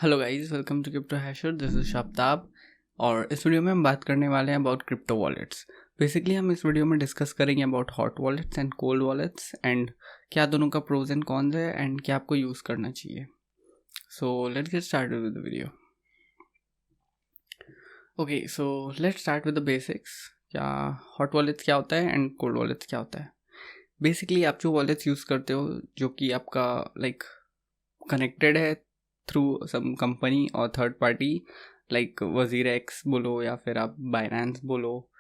Hello guys, welcome to crypto hasher. This is Shabtab और इस video में हम बात करने वाले हैं अबाउट क्रिप्टो वॉलेट्स। बेसिकली हम इस वीडियो में डिस्कस करेंगे about hot wallets and cold wallets and क्या दोनों का प्रोज एंड कॉन्स है एंड क्या आपको यूज़ करना चाहिए। So let's get started with the video. Okay, so let's start with the basics. क्या हॉट वॉलेट्स क्या होता है एंड कोल्ड वॉलेट्स क्या होता है। बेसिकली आप जो वॉलेट्स यूज़ करते हो जो कि आपका कनेक्टेड है थ्रू सम कंपनी और थर्ड पार्टी लाइक वजीर एक्स बोलो या फिर आप बाइनेंस बोलो,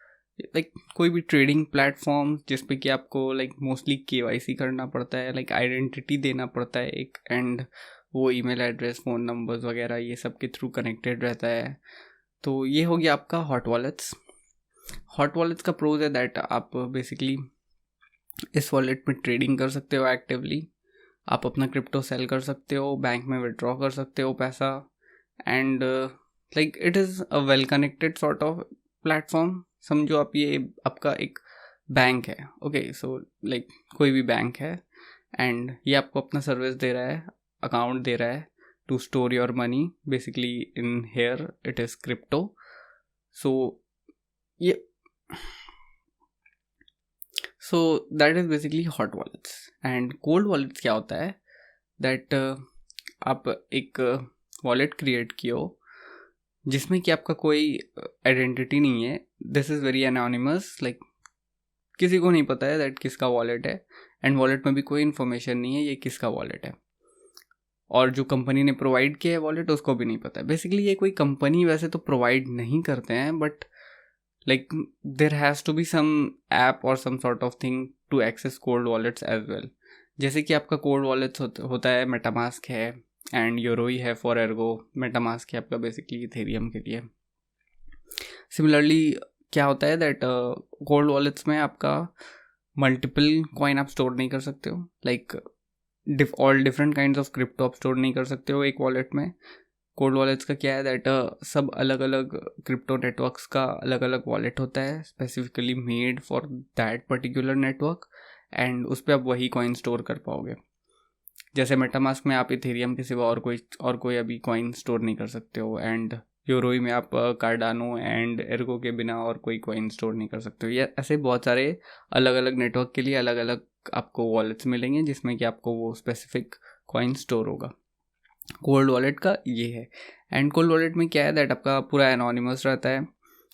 कोई भी ट्रेडिंग प्लेटफॉर्म जिस पे कि आपको मोस्टली केवाईसी करना पड़ता है, आइडेंटिटी देना पड़ता है एक, एंड वो ईमेल एड्रेस, फ़ोन नंबर्स वगैरह ये सब के थ्रू कनेक्टेड रहता है। तो ये हो गया आपका हॉट वॉलेट्स। हॉट वॉलेट्स का प्रोज है दैट आप बेसिकली इस वॉलेट में ट्रेडिंग कर सकते हो एक्टिवली। आप अपना क्रिप्टो सेल कर सकते हो, बैंक में विड्रॉ कर सकते हो पैसा, and it is a well connected sort of platform. समझो आप ये आपका एक बैंक है। ओके, सो कोई भी बैंक है एंड ये आपको अपना सर्विस दे रहा है, अकाउंट दे रहा है to store your money. Basically in here it is crypto. So ये so that is basically hot wallets. And cold wallets क्या होता है दैट आप एक वॉलेट क्रिएट किए हो जिसमें कि आपका कोई आइडेंटिटी नहीं है। दिस इज़ वेरी एनोनिमस, किसी को नहीं पता है दैट किसका वॉलेट है, एंड वॉलेट में भी कोई इन्फॉर्मेशन नहीं है ये किसका वॉलेट है, और जो कंपनी ने प्रोवाइड किया है वॉलेट उसको भी नहीं पता है। बेसिकली ये कोई कंपनी वैसे तो प्रोवाइड नहीं करते हैं, but there has to be some app और some sort of thing to access cold wallets as well. जैसे कि आपका कोल्ड वॉलेट्स होता है, मेटामास्क है एंड योरोई है फॉर एर्गो। मेटामास्क है आपका बेसिकली इथेरियम के लिए। सिमिलरली क्या होता है दैट कोल्ड वॉलेट्स में आपका मल्टीपल कॉइन आप स्टोर नहीं कर सकते हो, all different kinds of crypto आप स्टोर नहीं कर सकते हो एक वॉलेट में। कोल्ड वॉलेट्स का क्या है दैट सब अलग अलग क्रिप्टो नेटवर्क्स का अलग अलग वॉलेट होता है, specifically made for that particular network, and उस पर आप वही कॉइन स्टोर कर पाओगे। जैसे मेटामास्क में आप इथेरियम के सिवा और कोई अभी कॉइन स्टोर नहीं कर सकते हो, एंड योरोई में आप कार्डानो एंड एर्गो के बिना और कोई कॉइन स्टोर नहीं कर सकते हो। ये ऐसे बहुत सारे अलग अलग नेटवर्क के लिए अलग अलग आपको वॉलेट्स मिलेंगे जिसमें कि आपको वो स्पेसिफिक कॉइन स्टोर होगा। कोल्ड वॉलेट का ये है। एंड कोल्ड वॉलेट में क्या है दैट आपका पूरा एनोनिमस रहता है,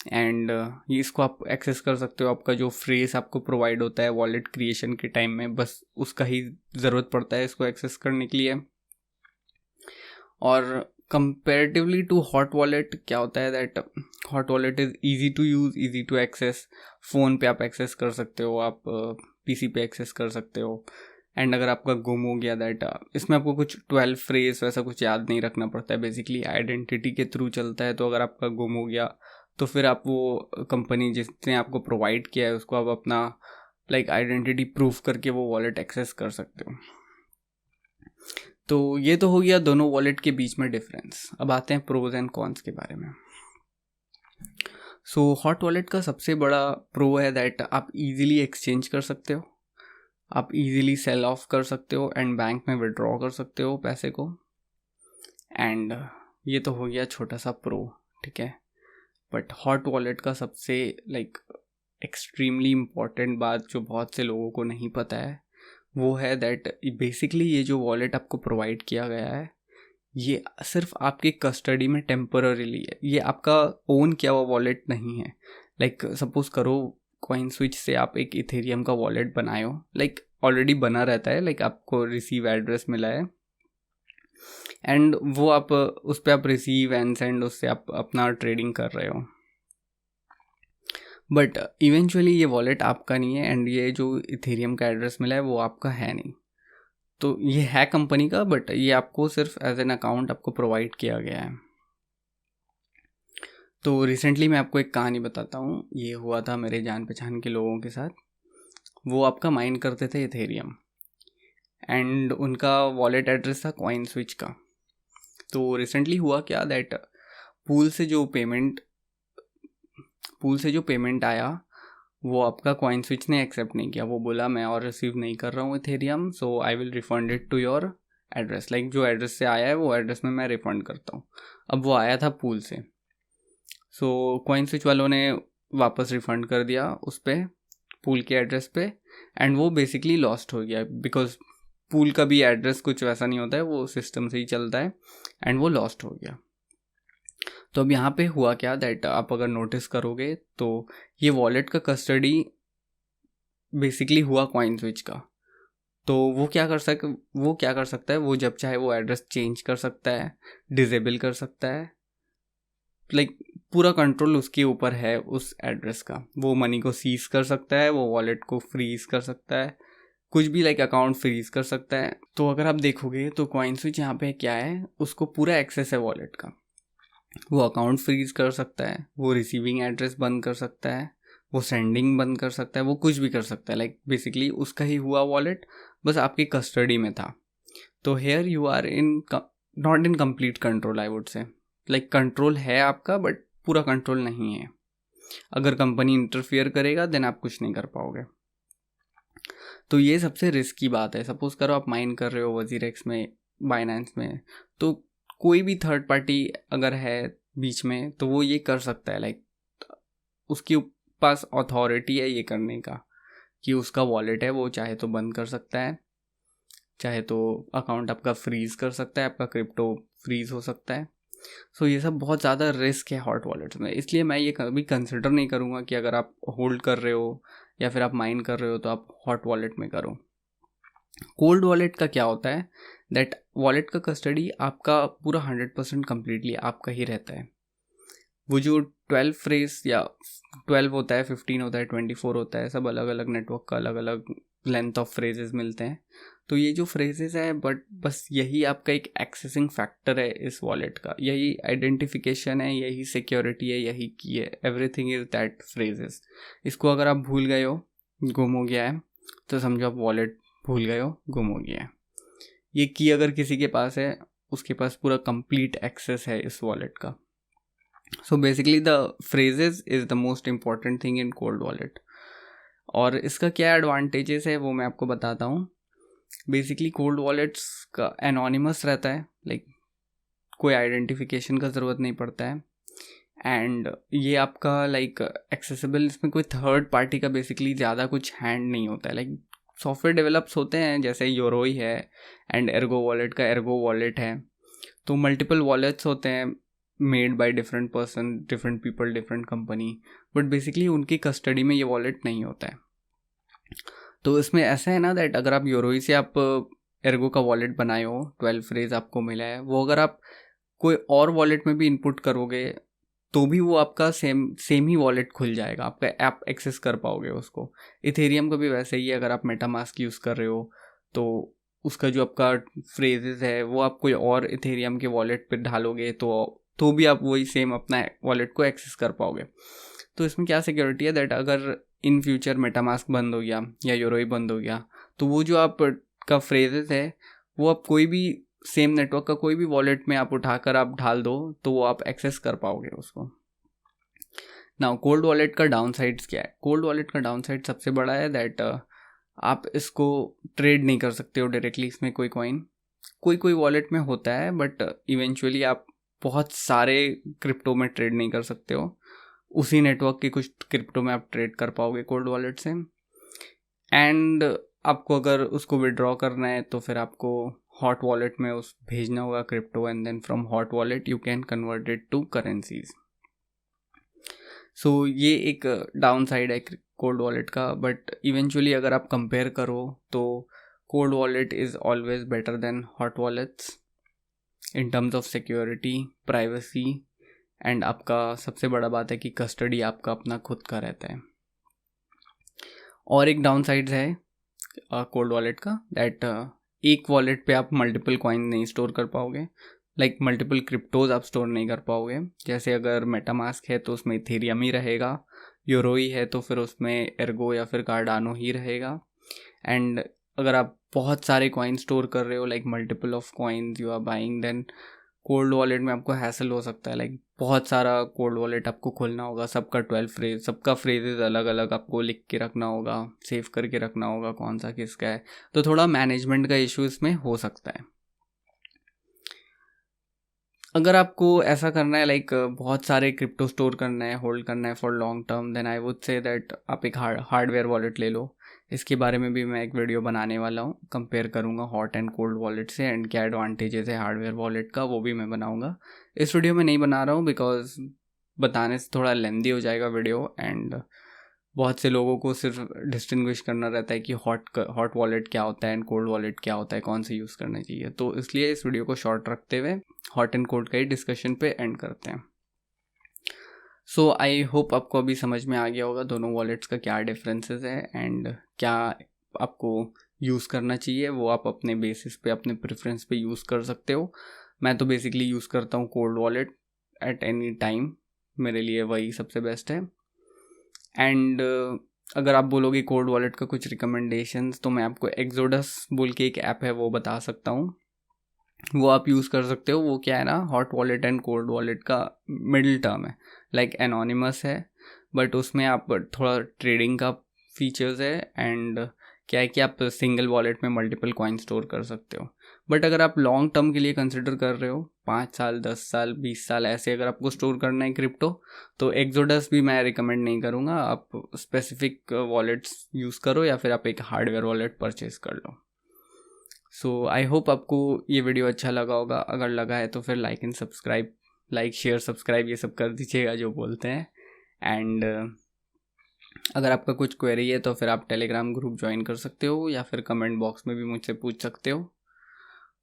एंड ये इसको आप एक्सेस कर सकते हो। आपका जो फ्रेज आपको प्रोवाइड होता है वॉलेट क्रिएशन के टाइम में, बस उसका ही ज़रूरत पड़ता है इसको एक्सेस करने के लिए। और कंपेरेटिवली टू हॉट वॉलेट क्या होता है that hot wallet is easy to use, easy to access. Phone पे आप एक्सेस कर सकते हो, आप पीसी पे एक्सेस कर सकते हो, एंड अगर आपका गुम हो गया दैट इसमें आपको कुछ 12 फ्रेज वैसा कुछ याद नहीं रखना पड़ता है। बेसिकली आइडेंटिटी के थ्रू चलता है। तो अगर आपका गुम हो गया तो फिर आप वो कंपनी जिसने आपको प्रोवाइड किया है उसको आप अपना आइडेंटिटी प्रूफ करके वो वॉलेट एक्सेस कर सकते हो। तो ये तो हो गया दोनों वॉलेट के बीच में डिफरेंस। अब आते हैं प्रोज एंड कॉन्स के बारे में। सो हॉट वॉलेट का सबसे बड़ा प्रो है दैट आप इजीली एक्सचेंज कर सकते हो, आप इजीली सेल ऑफ कर सकते हो, एंड बैंक में विड्रॉ कर सकते हो पैसे को। एंड ये तो हो गया छोटा सा प्रो, ठीक है। बट हॉट वॉलेट का सबसे एक्सट्रीमली इम्पॉर्टेंट बात जो बहुत से लोगों को नहीं पता है वो है दैट बेसिकली ये जो वॉलेट आपको प्रोवाइड किया गया है ये सिर्फ आपके कस्टडी में टेम्पररीली है। ये आपका ओन किया हुआ वॉलेट नहीं है। सपोज करो कॉइन स्विच से आप एक इथेरियम का वॉलेट बनाए हो, ऑलरेडी बना रहता है, आपको रिसीव एड्रेस मिला है, एंड वो आप उस पर आप रिसीव एंड सेंड उससे आप अपना ट्रेडिंग कर रहे हो। बट इवेंचुअली ये वॉलेट आपका नहीं है, एंड ये जो इथेरियम का एड्रेस मिला है वो आपका है नहीं। तो ये है कंपनी का, बट ये आपको सिर्फ एज एन अकाउंट आपको प्रोवाइड किया गया है। तो रिसेंटली मैं आपको एक कहानी बताता हूँ। ये हुआ था मेरे जान पहचान के लोगों के साथ। वो आपका माइन करते थे इथेरियम, एंड उनका वॉलेट एड्रेस था कॉइन स्विच का। तो रिसेंटली हुआ क्या दैट पूल से जो पेमेंट आया वो आपका कॉइन स्विच ने एक्सेप्ट नहीं किया। वो बोला मैं और रिसीव नहीं कर रहा हूँ Ethereum, so I will refund it to your address, like जो एड्रेस से आया है वो एड्रेस में मैं रिफंड करता हूँ। अब वो आया था पूल से, सो कॉइन स्विच वालों ने वापस रिफंड कर दिया उस पर, पूल के एड्रेस पे, एंड वो बेसिकली लॉस्ट हो गया बिकॉज पूल का भी एड्रेस कुछ वैसा नहीं होता है, वो सिस्टम से ही चलता है, एंड वो लॉस्ट हो गया। तो अब यहाँ पे हुआ क्या दैट आप अगर नोटिस करोगे तो ये वॉलेट का कस्टडी बेसिकली हुआ कॉइन स्विच का। तो वो क्या कर सकता है, वो जब चाहे वो एड्रेस चेंज कर सकता है, डिसेबल कर सकता है, लाइक पूरा कंट्रोल उसके ऊपर है उस एड्रेस का। वो मनी को सीज कर सकता है, वो वॉलेट को फ्रीज कर सकता है, कुछ भी लाइक अकाउंट फ्रीज कर सकता है। तो अगर आप देखोगे तो कॉइन स्विच यहाँ पे क्या है, उसको पूरा एक्सेस है वॉलेट का। वो अकाउंट फ्रीज कर सकता है, वो रिसीविंग एड्रेस बंद कर सकता है, वो सेंडिंग बंद कर सकता है, वो कुछ भी कर सकता है। लाइक बेसिकली उसका ही हुआ वॉलेट बस आपकी कस्टडी में था। तो here you are in not in complete control, I would say. Like control है आपका बट पूरा कंट्रोल नहीं है। अगर कंपनी इंटरफियर करेगा देन आप कुछ नहीं कर पाओगे। तो ये सबसे रिस्की बात है। सपोज करो आप माइन कर रहे हो WazirX में, बाइनेंस में, तो कोई भी थर्ड पार्टी अगर है बीच में तो वो ये कर सकता है, लाइक उसके पास अथॉरिटी है ये करने का कि उसका वॉलेट है वो चाहे तो बंद कर सकता है, चाहे तो अकाउंट आपका फ्रीज कर सकता है, आपका क्रिप्टो फ्रीज हो सकता है। सो ये सब बहुत ज़्यादा रिस्क है हॉट वॉलेट्स में, इसलिए मैं ये कभी कंसिडर नहीं करूँगा कि अगर आप होल्ड कर रहे हो या फिर आप माइन कर रहे हो तो आप हॉट वॉलेट में करो। कोल्ड वॉलेट का क्या होता है दैट वॉलेट का कस्टडी आपका पूरा 100% कम्प्लीटली आपका ही रहता है। वो जो 12 फ्रेज या 12 होता है, 15 होता है, 24 होता है, सब अलग अलग नेटवर्क का अलग अलग लेंथ ऑफ फ्रेजेस मिलते हैं। तो ये जो फ्रेजेस है बट बस यही आपका एक एक्सेसिंग फैक्टर है इस वॉलेट का, यही आइडेंटिफिकेशन है, यही सिक्योरिटी है, यही की है, एवरीथिंग इज दैट फ्रेजेस। इसको अगर आप भूल गए हो, गुम हो गया है, तो समझो आप वॉलेट भूल गए हो, गुम हो गया है। ये की अगर किसी के पास है उसके पास पूरा कंप्लीट एक्सेस है इस वॉलेट का। So basically the phrases is the most important thing in cold wallet. और इसका क्या एडवांटेजेस है वो मैं आपको बताता हूँ। बेसिकली कोल्ड वॉलेट्स का एनोनिमस रहता है, लाइक कोई आइडेंटिफिकेशन का ज़रूरत नहीं पड़ता है, एंड ये आपका लाइक एक्सेसिबल, इसमें कोई थर्ड पार्टी का बेसिकली ज़्यादा कुछ हैंड नहीं होता है। लाइक सॉफ्टवेयर डेवलप्स होते हैं जैसे योरोई है एंड एर्गो वॉलेट का एर्गो वॉलेट है, तो मल्टीपल वॉलेट्स होते हैं made by different person, different people, different company, but basically उनकी कस्टडी में ये वॉलेट नहीं होता है। तो इसमें ऐसा है ना दैट अगर आप योरोई से आप एर्गो का वॉलेट बनाए हो, 12 फ्रेज आपको मिला है, वो अगर आप कोई और वॉलेट में भी इनपुट करोगे तो भी वो आपका सेम ही वॉलेट खुल जाएगा, आपका ऐप एक्सेस कर पाओगे उसको। इथेरियम का भी वैसे ही है, अगर आप मेटामास्क यूज़ कर रहे हो तो उसका जो आपका फ्रेजेस है वो आप कोई और इथेरियम के वॉलेट पर ढालोगे तो भी आप वही सेम अपना वॉलेट को एक्सेस कर पाओगे। तो इसमें क्या सिक्योरिटी है दैट अगर इन फ्यूचर मेटामास्क बंद हो गया या योरोई बंद हो गया तो वो जो आप का फ्रेजेस है वो आप कोई भी सेम नेटवर्क का कोई भी वॉलेट में आप उठाकर आप ढाल दो तो वो आप एक्सेस कर पाओगे उसको। नाउ कोल्ड वॉलेट का डाउन साइड्स क्या है? कोल्ड वॉलेट का डाउन साइड सबसे बड़ा है दैट आप इसको ट्रेड नहीं कर सकते हो डायरेक्टली। इसमें कोई वॉलेट में होता है बट इवेंचुअली आप बहुत सारे क्रिप्टो में ट्रेड नहीं कर सकते हो। उसी नेटवर्क के कुछ क्रिप्टो में आप ट्रेड कर पाओगे कोल्ड वॉलेट से, एंड आपको अगर उसको विड्रॉ करना है तो फिर आपको हॉट वॉलेट में उस भेजना होगा crypto, and then from hot wallet you can convert it to currencies. So ये एक डाउन साइड है कोल्ड वॉलेट का, बट इवेंचुअली अगर आप कंपेयर करो तो cold wallet is always better than hot wallets in terms of security, privacy, and आपका सबसे बड़ा बात है कि कस्टडी आपका अपना खुद का रहता है। और एक डाउन साइड है कोल्ड वॉलेट का दैट एक वॉलेट पे आप मल्टीपल कॉइन नहीं स्टोर कर पाओगे, लाइक मल्टीपल क्रिप्टोज आप स्टोर नहीं कर पाओगे। जैसे अगर मेटामास्क है तो उसमें इथेरियम ही रहेगा, योरोई है तो फिर उसमें एर्गो या फिर कार्डानो ही रहेगा, एंड अगर आप बहुत सारे कॉइन स्टोर कर रहे हो like multiple of coins you are buying, then cold wallet में आपको हैसल हो सकता है। लाइक बहुत सारा कोल्ड वॉलेट आपको खोलना होगा, सबका 12 फ्रेज, सबका फ्रेजेस अलग अलग आपको लिख के रखना होगा, सेव करके रखना होगा कौन सा किसका है, तो थोड़ा मैनेजमेंट का इशू इसमें हो सकता है। अगर आपको ऐसा करना है लाइक बहुत सारे क्रिप्टो स्टोर करना है, होल्ड करना है for long term, then I would say that आप एक हार्डवेयर वॉलेट ले लो। इसके बारे में भी मैं एक वीडियो बनाने वाला हूँ, कंपेयर करूँगा हॉट एंड कोल्ड वॉलेट से एंड क्या एडवांटेजेस है हार्डवेयर वॉलेट का, वो भी मैं बनाऊँगा। इस वीडियो में नहीं बना रहा हूँ बिकॉज बताने से थोड़ा लेंदी हो जाएगा वीडियो, एंड बहुत से लोगों को सिर्फ डिस्टिंग्विश करना रहता है कि हॉट वॉलेट क्या होता है एंड कोल्ड वॉलेट क्या होता है, कौन से यूज़ करना चाहिए। तो इसलिए इस वीडियो को शॉर्ट रखते हुए हॉट एंड कोल्ड का ही डिस्कशन पे एंड करते हैं। सो आई होप आपको अभी समझ में आ गया होगा दोनों वॉलेट्स का क्या डिफरेंसेस है एंड क्या आपको यूज़ करना चाहिए, वो आप अपने बेसिस पे, अपने प्रेफरेंस पे यूज़ कर सकते हो। मैं तो बेसिकली यूज़ करता हूँ cold wallet at any time, मेरे लिए वही सबसे बेस्ट है। एंड अगर आप बोलोगे कोल्ड वॉलेट का कुछ रिकमेंडेशंस, तो मैं आपको एक्सोडस बोल के एक ऐप है वो बता सकता हूँ, वो आप यूज़ कर सकते हो। वो क्या है ना, hot wallet and cold wallet का मिडिल टर्म है, लाइक एनोनिमस है, बट उसमें आप थोड़ा ट्रेडिंग का फीचर्स है एंड क्या है कि आप सिंगल वॉलेट में मल्टीपल कॉइन स्टोर कर सकते हो। बट अगर आप लॉन्ग टर्म के लिए कंसिडर कर रहे हो, 5 साल 10 साल 20 साल ऐसे अगर आपको स्टोर करना है क्रिप्टो, तो एक्सोडस भी मैं रिकमेंड नहीं करूँगा। आप स्पेसिफिक वॉलेट्स यूज़ करो या फिर आप एक हार्डवेयर वॉलेट परचेज कर लो। सो आई होप आपको ये वीडियो अच्छा लगा होगा। अगर लगा है तो फिर like and subscribe, like share subscribe ये सब कर दीजिएगा जो बोलते हैं। एंड अगर आपका कुछ क्वेरी है तो फिर आप टेलीग्राम ग्रुप ज्वाइन कर सकते हो या फिर कमेंट बॉक्स में भी मुझसे पूछ सकते हो।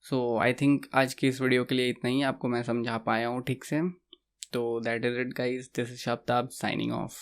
सो आई थिंक आज की इस वीडियो के लिए इतना ही, आपको मैं समझा पाया हूँ ठीक से। तो that is it guys, this is Shabtab signing of.